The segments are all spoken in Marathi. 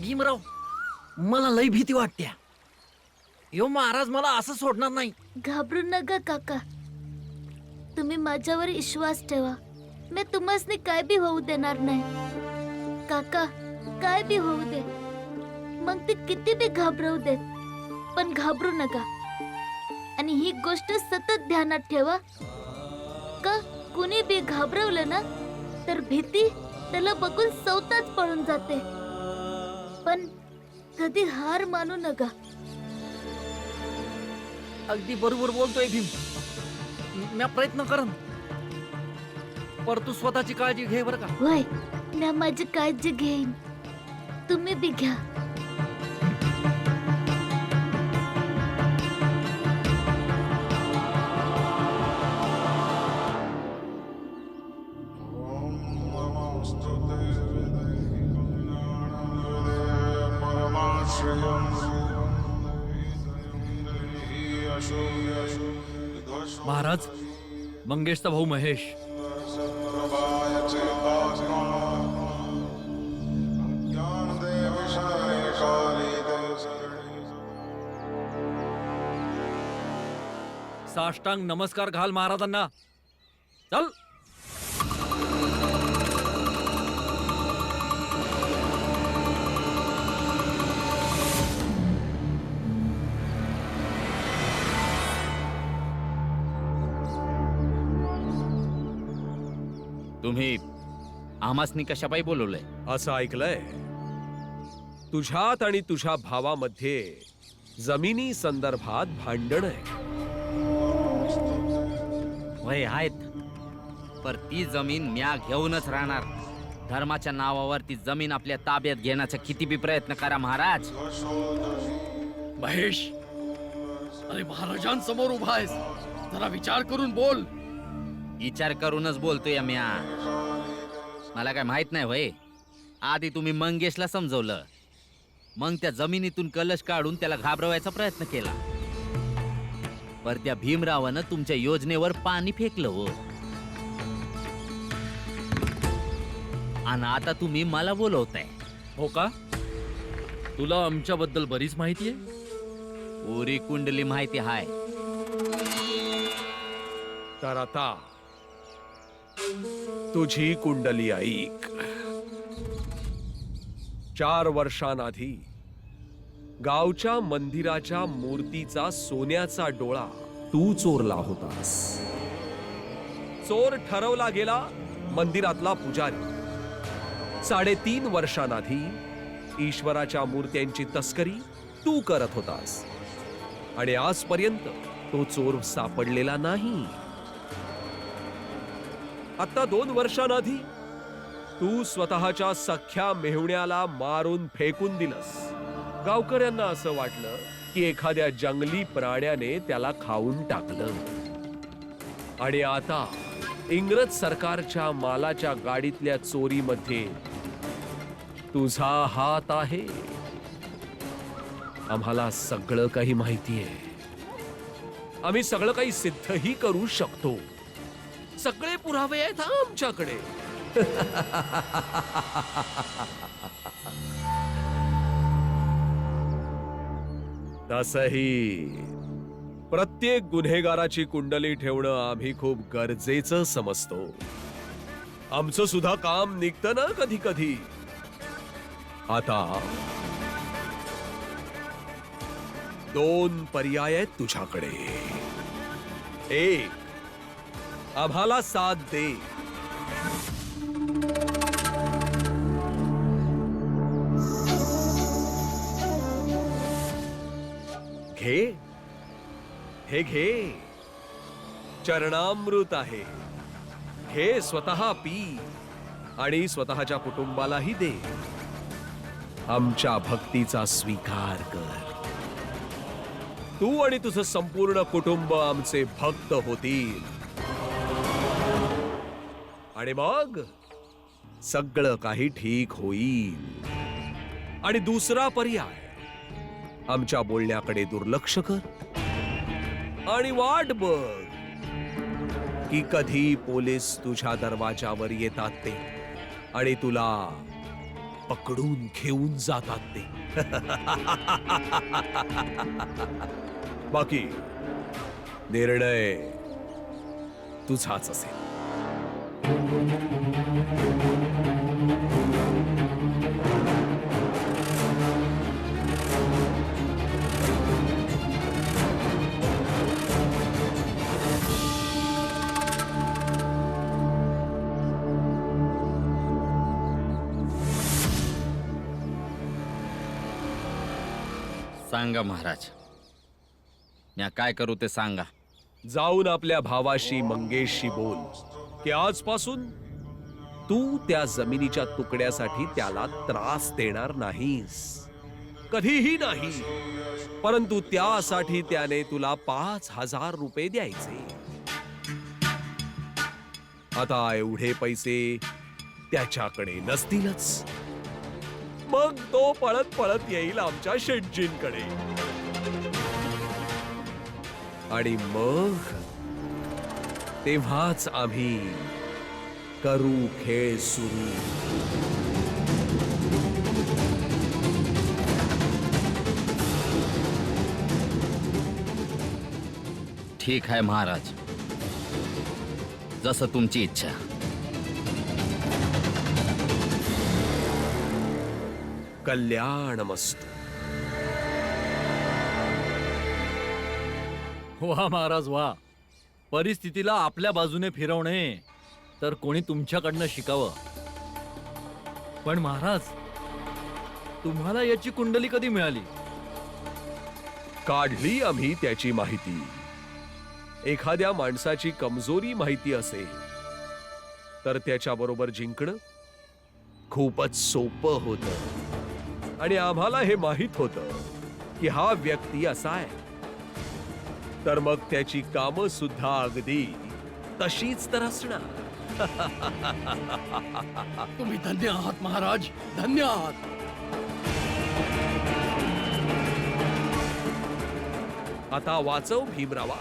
भीमराव, मला लई भीती वाटते. यो महाराज मला असं सोडणार नाही. घाबरू नका काका, तुम्ही माझ्यावर विश्वास ठेवा. मी तुम्हाला काय बी होऊ देणार नाही. काका, काय बी होऊ दे, मग ते किती बी घाबरवू देत, पण घाबरू नका. आणि ही गोष्ट सतत ध्यानात ठेवा का कुणी बी घाबरवलं ना तर भीती त्याला बघून स्वतःच पळून जाते. पण कधी हार मानू नका. अगदी बरोबर बोलतोय भीम. मी प्रयत्न करन, पर तू स्वतःची काळजी घे बरं का. वय, मी माझी काळजी घेईन, तुम्ही बी घ्या. महाराज, मंगेशचा भाऊ महेश. साष्टांग नमस्कार घाल महाराजांना. चल. तुम्ही आमासनी कशापायी बोलवलंय? असं ऐकलंय तुझ्यात आणि तुझ्या भावामध्ये जमिनी संदर्भात भांडण आहे. वय आहेत, पर ती जमीन म्या घेऊनच राहणार. धर्माच्या नावावर ती जमीन आपल्या ताब्यात घेण्याचा किती बी प्रयत्न करा महाराज. महेश, अरे महाराजांसमोर उभा आहेस, जरा विचार करून बोल. विचार करूनच बोलतोय म्या. मला काय माहित नाही वय. आधी तुम्ही मंगेशला समजवलं, मग त्या जमिनीतून कलश काढून त्याला घाबरवायचा प्रयत्न केला. पर त्या भीमरावानं तुमच्या योजनेवर पाणी फेकलं हो. आणि आता तुम्ही मला बोलवताय. हो का? तुला आमच्याबद्दल बरीच माहिती आहे. पुरी कुंडली माहिती हाय. तर आता तुझी कुंडली ऐक. 4 वर्षांआधी गावच्या मंदिराच्या मूर्तीचा सोन्याचा डोळा तू चोरला होतास. चोर ठरवला गेला मंदिरातला पुजारी. 3.5 वर्षांआधी ईश्वराच्या मूर्त्यांची तस्करी तू करत होतास आणि आजपर्यंत तो चोर सापडलेला नाही. आता 2 वर्षांआधी तू स्वतःच्या सख्या मेहुण्याला मारून फेकून दिलंस. गावकऱ्यांना असं वाटलं की एखाद्या जंगली प्राण्याने त्याला खाऊन टाकलं. आणि आता इंग्रज सरकारच्या मालाच्या गाडीतल्या चोरीमध्ये तुझा हात आहे. आम्हाला सगळं काही माहिती आहे. आम्ही सगळं काही सिद्धही करू शकतो. सगळे पुरावे आहेत आमच्याकडे. तसही प्रत्येक गुन्हेगाराची कुंडली ठेवणं आम्ही खूप गरजेचं समजतो. आमचं सुद्धा काम निघतं ना कधी कधी. आता 2 पर्याय आहेत तुझ्याकडे. एक, आम्हाला साथ दे. घे, हे घे, चरणामृत आहे. घे, स्वतः पी आणि स्वतःच्या कुटुंबालाही दे. आमच्या भक्तीचा स्वीकार कर. तू आणि तुझं संपूर्ण कुटुंब आमचे भक्त होतील आणि मग सगळं काही ठीक होईल. आणि दुसरा पर्याय, आमच्या बोलण्याकडे दुर्लक्ष कर आणि वाट बघ की कधी पोलीस तुझ्या दरवाजावर येतात ते आणि तुला पकडून घेऊन जातात ते. बाकी निर्णय तुझाच असेल. सांगा महाराज, मी काय करू ते सांगा. जाऊन आपल्या भावाशी मंगेशशी बोल की आजपासून तू त्या जमिनीच्या तुकड्यासाठी त्याला त्रास देणार नाहीस, कधीही नाही. परंतु त्यासाठी त्याने तुला 5,000 रुपये द्यायचे. आता एवढे पैसे त्याच्याकडे नसतीलच. मग तो पळत पळत येईल आमच्या शेटजींकडे आणि मग तेव्हाच आम्ही करू खेळ सुरू. ठीक आहे महाराज, जसं तुमची इच्छा. कल्याणमस्तु. वा महाराज वा. परिस्थितीला आपल्या बाजूने फिरवणे तर कोणी तुमच्याकडनं शिकावं. पण महाराज, तुम्हाला याची कुंडली कधी मिळाली? काढली आम्ही त्याची माहिती. एखाद्या माणसाची कमजोरी माहिती असेल तर त्याच्याबरोबर जिंकणं खूपच सोपं होतं. आणि आम्हाला हे माहित होतं की हा व्यक्ती असा आहे, तर मग त्याची कामं सुद्धा अगदी तशीच तर असणार. तुम्ही धन्य आहात महाराज, धन्य आहात. आता वाचव भीमरावा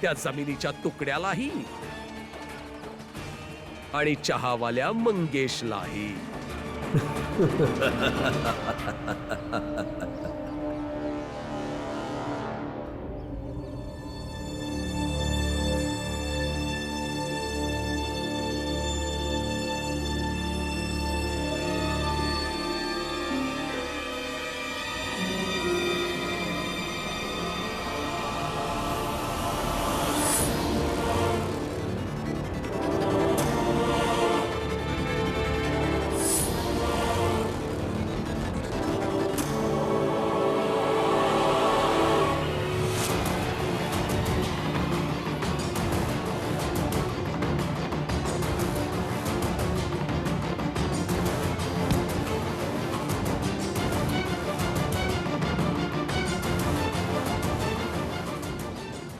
त्या जमिनीच्या तुकड्यालाही आणि चहावाल्या मंगेशलाही.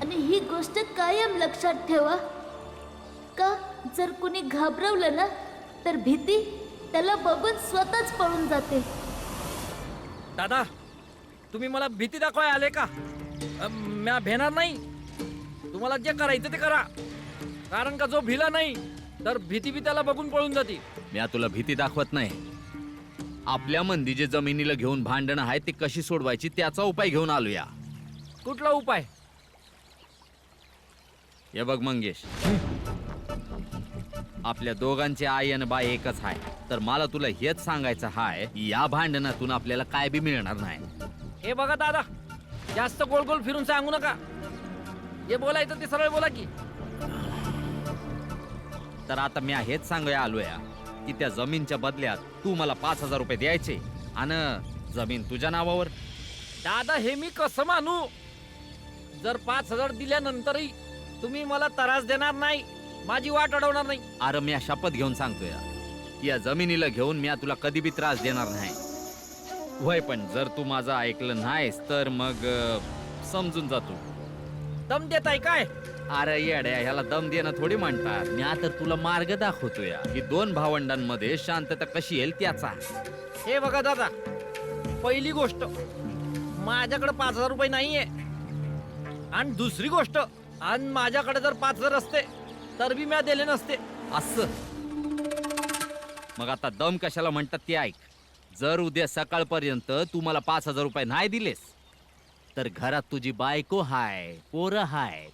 आणि ही गोष्ट कायम लक्षात ठेवा, का जर कुणी घाबरवलं ना तर भीती त्याला बघून स्वतःच पळून जाते. दादा, तुम्ही मला भीती दाखवाय आले का? म्या भेणार नाही. तुम्हाला जे करायचं ते करा. कारण का जो भिला नाही तर भीती बी त्याला बघून पळून जाते. मी तुला भीती दाखवत नाही. आपल्या मंदी जे जमिनीला घेऊन भांडणं आहे ते कशी सोडवायची त्याचा उपाय घेऊन आलोया. कुठला उपाय? हे बघ मंगेश, आपल्या दोघांची आई आणि बाई एकच आहे, तर मला तुला हेच सांगायचं हाय, या भांडणातून आपल्याला काय बी मिळणार नाही. हे बघा दादा, जास्त गोल गोल फिरून सांगू नका. जे बोलायचं ते सरळ बोला की. तर आता मी हेच सांगूया आलोया की त्या जमीनच्या बदल्यात तू मला 5,000 रुपये द्यायचे आणि जमीन तुझ्या नावावर. दादा, हे मी कसं मानू? जर 5,000 दिल्यानंतरही तुम्ही मला त्रास देणार नाही, माझी वाट अडवणार नाही. अरे मी शपथ घेऊन सांगतोय की या जमिनीला घेऊन मी तुला कधी बी त्रास देणार नाही. वय पण जर तू माझं ऐकलं नाहीस तर मग समजून जातो. दम देताय काय? अरे येड्या, ह्याला दम देणं थोडी म्हणतात. मी आता तुला मार्ग दाखवतोय की दोन भावंडांमध्ये शांतता कशी येईल त्याचा. हे बघा दादा, पहिली गोष्ट, माझ्याकडे 5,000 रुपये नाहीये. आणि दुसरी गोष्ट, आणि माझ्याकडे जर 5,000 असते तर बी मी दिले नसते. असं मग आता दम कशाला म्हणतात ते ऐक. जर उद्या सकाळपर्यंत तू मला 5,000 रुपये नाही दिलेस तर घरात तुझी बायको हाय, पोरं हाय,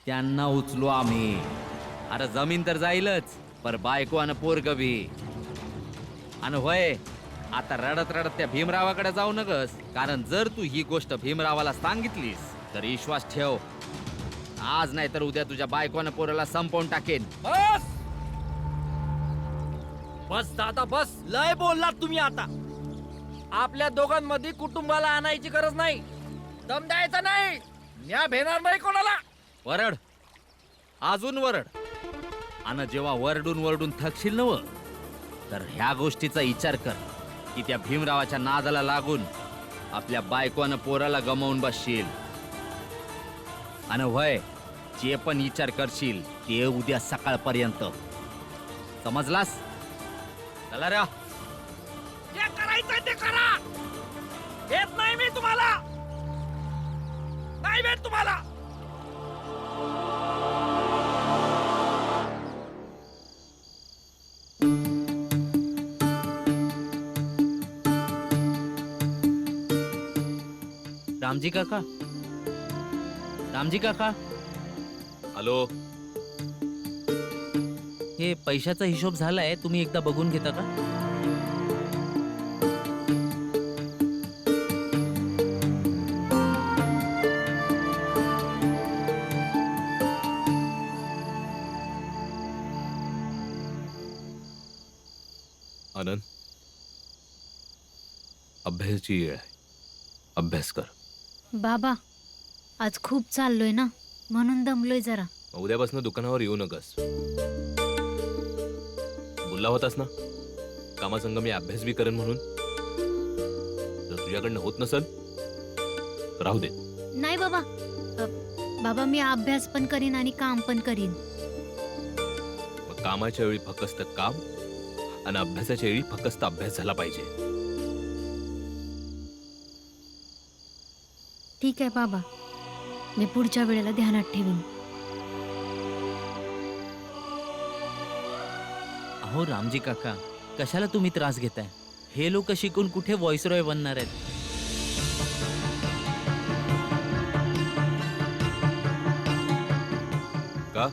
त्यांना उचलू आम्ही. अरे जमीन तर जाईलच, पर बायको आणि पोरग बी. आणि होय, आता रडत रडत त्या भीमरावाकडे जाऊ नकस, कारण जर तू ही गोष्ट भीमरावाला सांगितलीस तर विश्वास ठेव, आज नाही तर उद्या तुझ्या बायकोनं पोराला संपवून टाकेन. बस बस दादा बस, लय बोललात तुम्ही. आता आपल्या दोघांमध्ये कुटुंबाला आणायची गरज नाही. दम द्यायचा नाही. म्या भेणार नाही कोणाला. वरड, अजून वरड. आणि जेव्हा वरडून वरडून थकशील नव, तर ह्या गोष्टीचा विचार कर की त्या भीमरावाच्या नादाला लागून आपल्या बायकोनं पोराला गमावून बसशील. आणि वय, जे पण विचार करशील ते उद्या सकाळपर्यंत. समजलास? चला रे. जे करायचंय ते करा. येत नाही मी तुम्हाला. नाही भेट तुम्हाला. रामजी काका, रामजी काका, हॅलो. हे पैशाचा हिशोब झालाय, तुम्ही एकदा बघून घेता का? आनंद, अभ्यासाची वेळ आहे. अभ्यास कर. बाबा, आज खूप चाललोय ना, म्हणून दमलोय जरा. उद्यापासून दुकानावर येऊ नकस. बोलला होतास ना कामासंग मी अभ्यास बी करेन म्हणून. जर तुझ्याकडनं होत नसल तर राहू दे. नाही बाबा, बाबा मी अभ्यास पण करीन आणि काम पण करीन. मग कामाच्या वेळी फक्त काम आणि अभ्यासाच्या वेळी फक्त अभ्यास झाला पाहिजे. ठीक आहे बाबा, मी पुढच्या वेळेला ध्यानात ठेवीन. अहो रामजी काका, कशाला तुम्ही त्रास घेताय? हे लोक शिकून कुठे व्हॉइसरॉय बनणार आहेत? का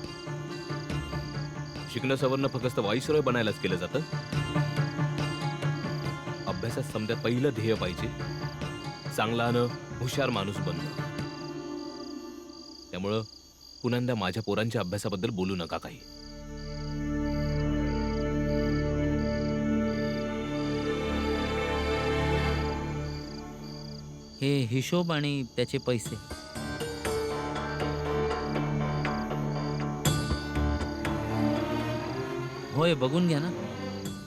शिकणं सवरणं फक्त व्हॉइसरॉय बनायलाच केलं जातं? अभ्यासात समजा पहिलं ध्येय पाहिजे चांगला आणि हुशार माणूस बनणं. त्यामुळं पुन्हा माझ्या पोरांच्या अभ्यासाबद्दल बोलू नका काही. हे हिशोब आणि त्याचे पैसे. होय, बघून घ्या ना.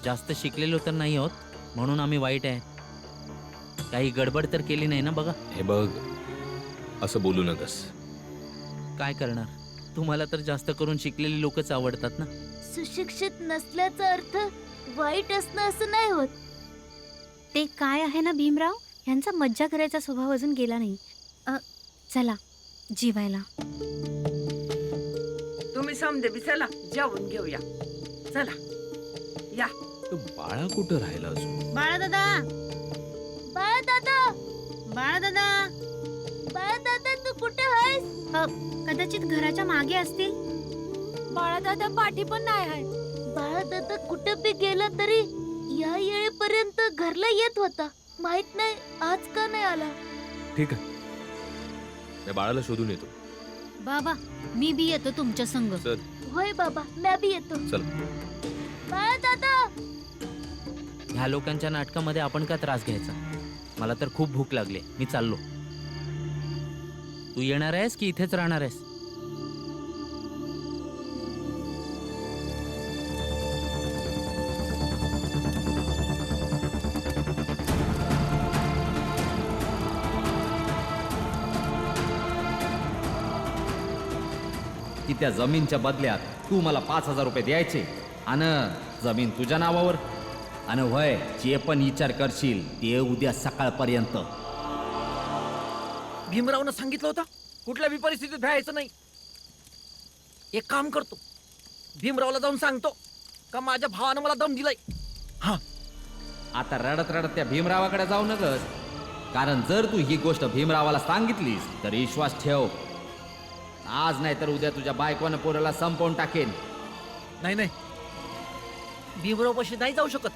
जास्त शिकलेलो तर नाही आहोत, म्हणून आम्ही वाईट आहे. काही गडबड तर केली नाही ना? बघा. हे बघ, असं बोलू नकस. काय करणार, तुम्हाला तर जास्त करून शिकलेली लोकच आवडतात ना. सुशिक्षित नसल्याचा अर्थ वाईट असणं असं नाही होत. ते काय आहे ना भीमराव, यांचा मज्जा करायचा स्वभाव अजून गेला नाही. चला जेवायला. तुम्ही समजे बी चला जेवून घेऊया. चला या. तो बाळा कुठं राहिला अजून? बाळा दादा, बाळा दादा, बाळा दादा, बाळा दादा, तू कुठे आहेस? कदाचित घराच्या मागे असतील. बाळा दादा पाठी पण नाही आहे. बाळा दादा कुठे बी गेला तरी या येळेपर्यंत घरला येत होता. माहित नाही आज का नाही आला. ठीक आहे, त्या बाळाला शोधून येतो. बाबा, मी बी येतो तुमच्या संग. चल. होय बाबा, मी बी येतो. चल. बाळा दादा, ह्या लोकांच्या नाटकामध्ये आपण का त्रास घ्यायचा? मला तर खूप भूक लागली, मी चाललो. तू येणार आहेस की इथेच राहणार आहेस? की त्या जमीनच्या बदल्यात तू मला 5,000 रुपये द्यायचे आणि जमीन तुझ्या नावावर. आणि वय, जे पण विचार करशील ते उद्या सकाळपर्यंत. भीमरावनं सांगितलं होतं कुठल्या बी परिस्थितीत भ्यायचं नाही. एक काम करतो, भीमरावला जाऊन सांगतो का माझ्या भावानं मला दम दिलाय. हा. आता रडत रडत त्या भीमरावाकडे जाऊ नकस, कारण जर तू ही गोष्ट भीमरावाला सांगितलीस तर विश्वास ठेव, आज नाही तर उद्या तुझ्या बायकोनं पोराला संपवून टाकेन. नाही नाही, भीमराव पाशी नाही जाऊ शकत.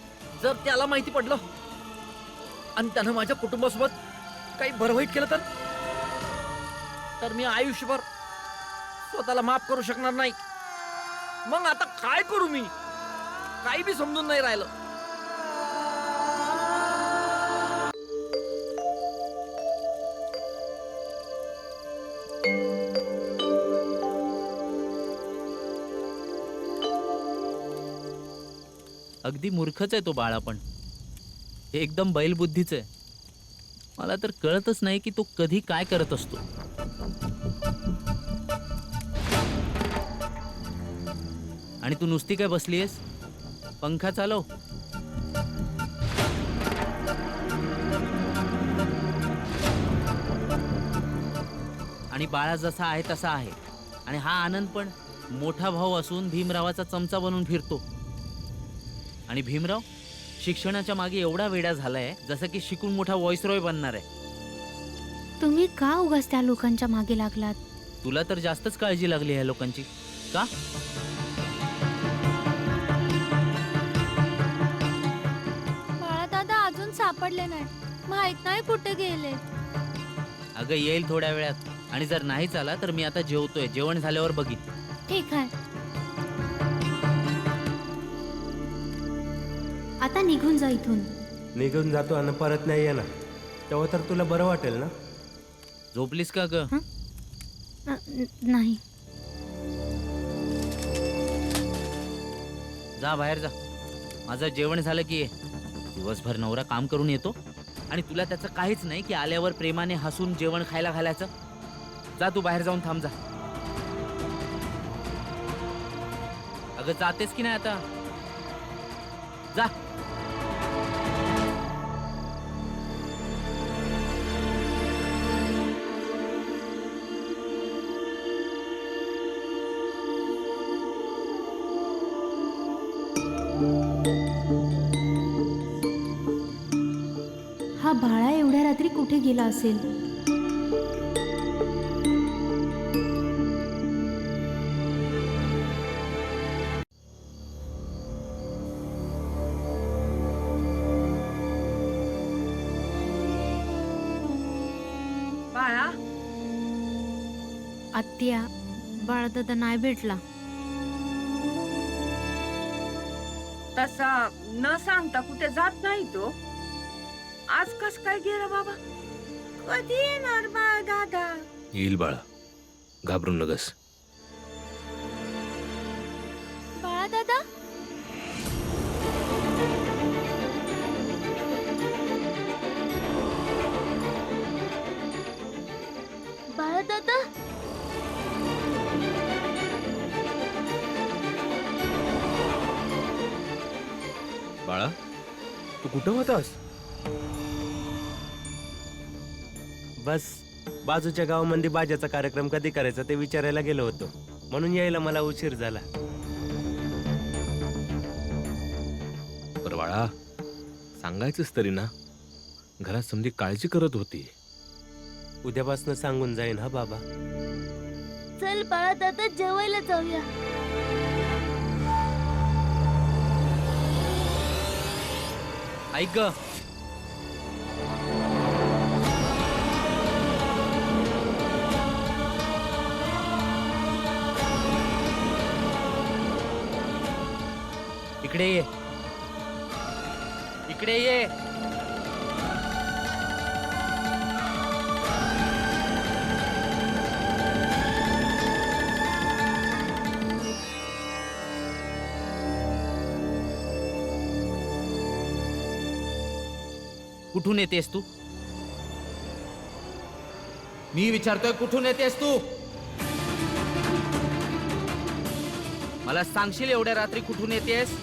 जर त्याला माहिती पडलं आणि त्यानं माझ्या कुटुंबासोबत काही बरवाईट केलं तर मी आयुष्यभर स्वतःला माफ करू शकणार नाही. मग आता काय करू मी? काही बी समजून नाही राहिलं. अगदी मूर्खच आहे तो बाळा, पण एकदम बैलबुद्धीच आहे. मला तर कळतच नाही की तो कधी काय करत असतो. आणि तू नुसती काय बसलीयस? पंखा चालव. आणि बाळा जसा आहे तसा आहे. आणि हा आनंद पण मोठा भाऊ असून भीमरावाचा चमचा बनून फिरतो. आणि भीमराव शिक्षणाच्या मागे एवढा वेडा झालाय जसं की शिकून मोठा व्हॉइसरॉय बनणार आहे. तुम्ही का उगाच त्या लोकांच्या मागे लागलात? तुला तर जास्तच काळजी लागली ह्या लोकांची का? बाळा दादा अजून सापडले नाही, माहित नाही कुठे गेले. अगं येईल थोड्या वेळात. आणि जर नाहीच आला तर मी आता जेवतोय, जेवण झाल्यावर बघीन. ठीक आहे, आता निघून जा इथून. निघून जातो आणि परत नाही येणार, तेव्हा तर तुला बरं वाटेल ना. झोपलीस का ग? नाही. जा बाहेर जा, माझं जेवण झालं की ये. दिवसभर नवरा काम करून येतो आणि तुला त्याचं काहीच नाही की आल्यावर प्रेमाने हसून जेवण खायला घालायचं. जा तू बाहेर जाऊन थांब जा. अगं जातेस की नाही आता? जा. हा बाळा एवढ्या रात्री कुठे गेला असेल? बाळा, आत्या, बाळदादा नाही भेटला. तसा न सांगता कुठे जात नाही तो. आज कस काय गेला बाबा? कधी येणार बाळ दादा? येईल बाळा, घाबरू नगस. बाळदादा, बाळदादा, बाळा, तू कुठं होतास? बस बाजूच्या गावामध्ये बाजाचा कार्यक्रम कधी करायचा ते विचारायला गेलो होतो, म्हणून यायला मला उशीर झाला. बरं बाळा, सांगायचंच तरी ना, घरात समधी काळजी करत होती. उद्यापासून सांगून जाईन हा बाबा. चल बाळदादा, जेवायला जाऊया. ऐक ग, इकडे ये, इकडे ये. कुठून येतेस तू? मी विचारतोय, कुठून येतेस तू? मला सांगशील एवढ्या रात्री कुठून येतेस?